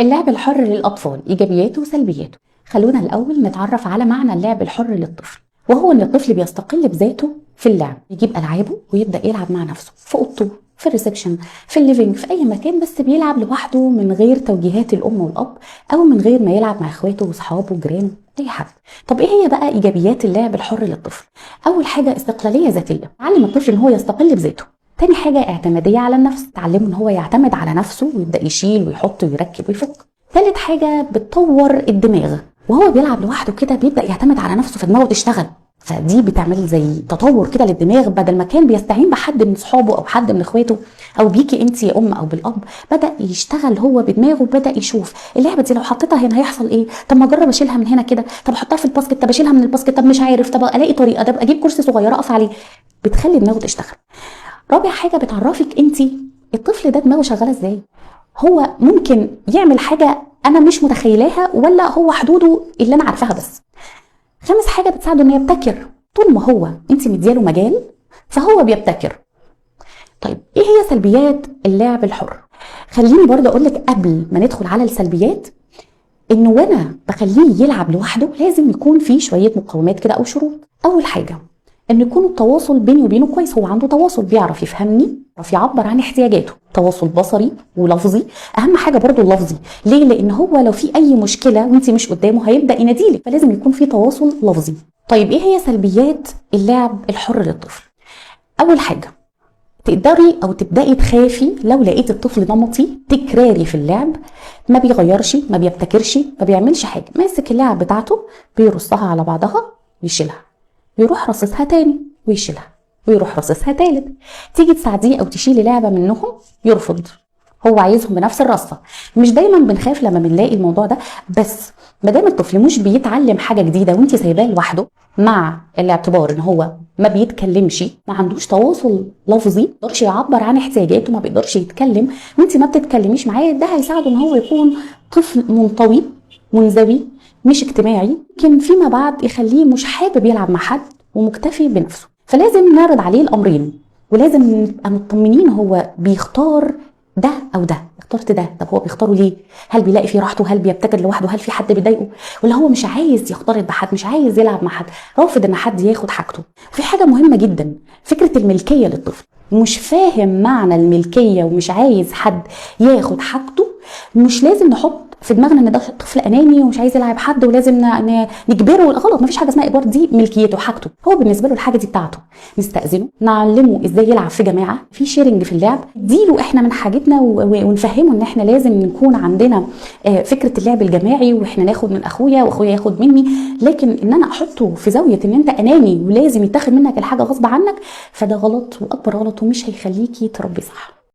اللعب الحر للأطفال إيجابياته وسلبياته. خلونا الأول نتعرف على معنى اللعب الحر للطفل، وهو إن الطفل بيستقل بذاته في اللعب، يجيب ألعابه ويبدأ يلعب مع نفسه في أوضته، في الريسبشن، في الليفينج، في أي مكان، بس بيلعب لوحده من غير توجيهات الأم والأب، أو من غير ما يلعب مع إخواته وأصحابه وجيرانه أي حد. طب إيه هي بقى إيجابيات اللعب الحر للطفل؟ أول حاجة استقلالية ذاتية، علم الطفل إن هو يستقل بذاته. تاني حاجة اعتمادية على النفس، تعلمه ان هو يعتمد على نفسه ويبدأ يشيل ويحط ويركب ويفك. تالت حاجة بتطور الدماغ، وهو بيلعب لوحده كده بيبدأ يعتمد على نفسه فدماغه تشتغل، فدي بتعمل زي تطور كده للدماغ، بدل ما كان بيستعين بحد من صحابه او حد من اخواته او بيكي انت يا ام او بالاب، بدأ يشتغل هو بدماغه، بدأ يشوف اللعبة دي لو حطيتها هنا هيحصل ايه، طب ما اجرب اشيلها من هنا كده، طب احطها في الباسكت، طب اشيلها من الباسكت، طب مش عارف، طب الاقي طريقة، طب اجيب كرسي صغير اقف عليه. بتخلي دماغه تشتغل. رابع حاجة بتعرفك انتي الطفل ده دماغه شغالة ازاي، هو ممكن يعمل حاجة انا مش متخيلاها ولا هو حدوده اللي انا عارفاها بس. خامس حاجة بتساعده انه يبتكر، طول ما هو انتي مدياله مجال فهو بيبتكر. طيب ايه هي سلبيات اللعب الحر؟ خليني برضه اقولك قبل ما ندخل على السلبيات، انه وانا بخليه يلعب لوحده لازم يكون في شوية مقومات كده او شروط. اول حاجة ان يكون التواصل بيني وبينه كويس، هو عنده تواصل، بيعرف يفهمني، بيعرف يعبر عن احتياجاته، تواصل بصري ولفظي، اهم حاجه برضو اللفظي. ليه؟ لان هو لو في اي مشكله وانت مش قدامه هيبدا يناديلك، فلازم يكون في تواصل لفظي. طيب ايه هي سلبيات اللعب الحر للطفل؟ اول حاجه تقدري او تبداي تخافي لو لقيت الطفل نمطي تكراري في اللعب، ما بيغيرش، ما بيبتكرش، ما بيعملش حاجه، ماسك اللعب بتاعته بيرصها على بعضها ويشيلها، يروح رصصها تاني ويشيلها، ويروح رصصها تالت. تيجي تساعديه او تشيلي لعبه منهم يرفض، هو عايزهم بنفس الرصه. مش دايما بنخاف لما بنلاقي الموضوع ده، بس ما دام الطفل مش بيتعلم حاجه جديده وانت سايباه لوحده، مع الاعتبار ان هو ما بيتكلمش، ما عندوش تواصل لفظي، ما بيقدرش يعبر عن احتياجاته، ما بيقدرش يتكلم، وانت ما بتتكلميش معاه، ده هيساعده ان هو يكون طفل منطوي منزوي مش اجتماعي، يمكن فيما بعد يخليه مش حابب يلعب مع حد ومكتفي بنفسه. فلازم نعرض عليه الامرين، ولازم نبقى مطمنين هو بيختار ده او ده. اخترت ده، طب هو بيختاره ليه؟ هل بيلاقي فيه راحته؟ هل بيبتكر لوحده؟ هل في حد بيضايقه؟ ولا هو مش عايز يختلط بحد، مش عايز يلعب مع حد، رافض ان حد ياخد حاجته؟ وفي حاجه مهمه جدا، فكره الملكيه للطفل، مش فاهم معنى الملكيه ومش عايز حد ياخد حاجته. مش لازم نحط في دماغنا ان ده طفل اناني ومش عايز يلعب حد ولازم نجبره، غلط، مفيش حاجه اسمها اجبار، دي ملكيته حاجته، هو بالنسبه له الحاجه دي بتاعته. نستاذنه، نعلمه ازاي يلعب في جماعه، في شيرنج في اللعب، نديله احنا من حاجتنا ونفهمه ان احنا لازم نكون عندنا فكره اللعب الجماعي، واحنا ناخد من اخويا واخويا ياخد مني. لكن ان انا احطه في زاويه ان انت اناني ولازم يتاخد منك الحاجه غصب عنك، فده غلط واكبر غلط، ومش هيخليكي تربي صح.